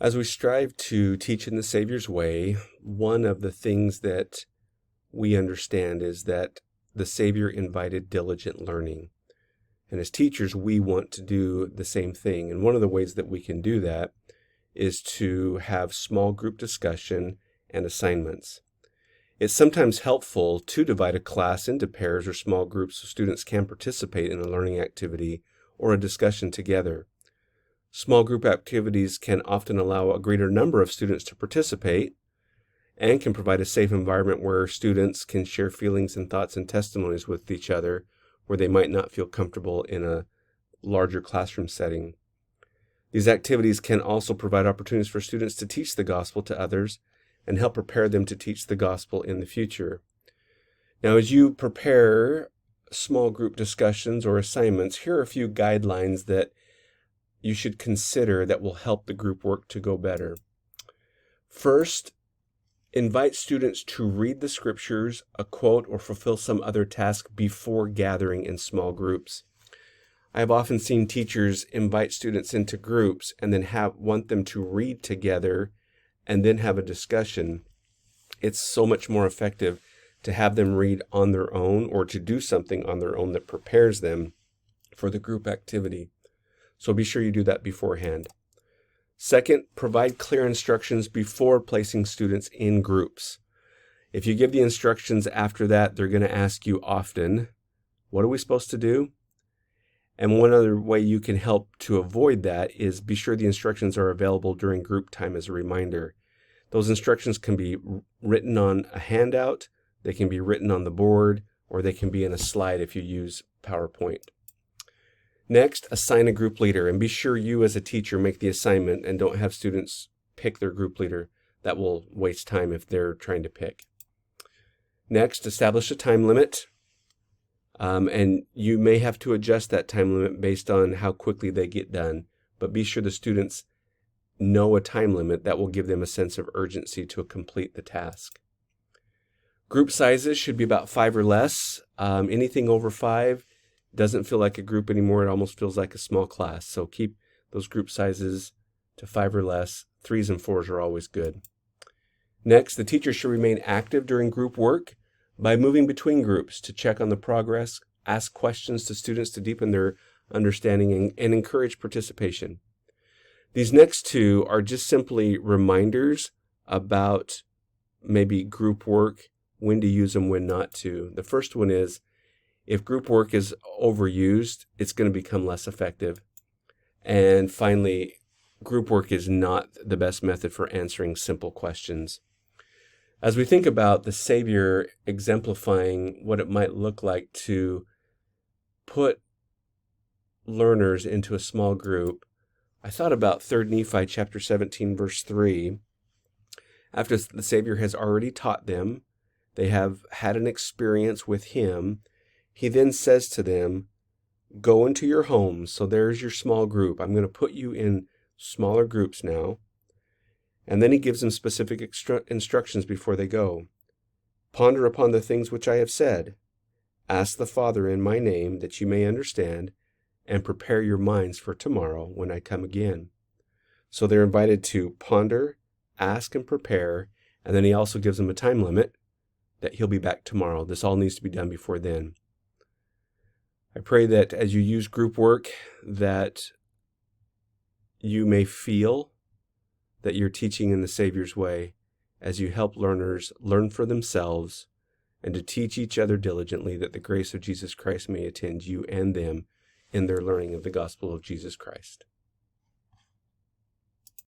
As we strive to teach in the Savior's way, one of the things that we understand is that the Savior invited diligent learning. And as teachers, we want to do the same thing. And one of the ways that we can do that is to have small group discussion and assignments. It's sometimes helpful to divide a class into pairs or small groups so students can participate in a learning activity or a discussion together. Small group activities can often allow a greater number of students to participate and can provide a safe environment where students can share feelings and thoughts and testimonies with each other where they might not feel comfortable in a larger classroom setting. These activities can also provide opportunities for students to teach the gospel to others and help prepare them to teach the gospel in the future. Now, as you prepare small group discussions or assignments, here are a few guidelines that you should consider that will help the group work to go better. First, invite students to read the scriptures, a quote, or fulfill some other task before gathering in small groups. I have often seen teachers invite students into groups and then want them to read together and then have a discussion. It's so much more effective to have them read on their own or to do something on their own that prepares them for the group activity. So be sure you do that beforehand. Second, provide clear instructions before placing students in groups. If you give the instructions after that, they're going to ask you often, what are we supposed to do? And one other way you can help to avoid that is be sure the instructions are available during group time as a reminder. Those instructions can be written on a handout, they can be written on the board, or they can be in a slide if you use PowerPoint. Next, assign a group leader, and be sure you as a teacher make the assignment and don't have students pick their group leader. That will waste time if they're trying to pick. Next, establish a time limit, and you may have to adjust that time limit based on how quickly they get done, but be sure the students know a time limit that will give them a sense of urgency to complete the task. Group sizes should be about 5 or less. Anything over 5 doesn't feel like a group anymore. It almost feels like a small class. So keep those group sizes to 5 or less. 3s and 4s are always good. Next, the teacher should remain active during group work by moving between groups to check on the progress, ask questions to students to deepen their understanding, and encourage participation. These next two are just simply reminders about maybe group work, when to use them, when not to. The first one is, if group work is overused, it's going to become less effective. And finally, group work is not the best method for answering simple questions. As we think about the Savior exemplifying what it might look like to put learners into a small group, I thought about 3 Nephi chapter 17, verse 3. After the Savior has already taught them, they have had an experience with Him, He then says to them, go into your homes. So there's your small group. I'm going to put you in smaller groups now. And then He gives them specific instructions before they go. Ponder upon the things which I have said. Ask the Father in my name that you may understand, and prepare your minds for tomorrow when I come again. So they're invited to ponder, ask, and prepare. And then He also gives them a time limit that He'll be back tomorrow. This all needs to be done before then. I pray that as you use group work, that you may feel that you're teaching in the Savior's way as you help learners learn for themselves and to teach each other diligently, that the grace of Jesus Christ may attend you and them in their learning of the gospel of Jesus Christ.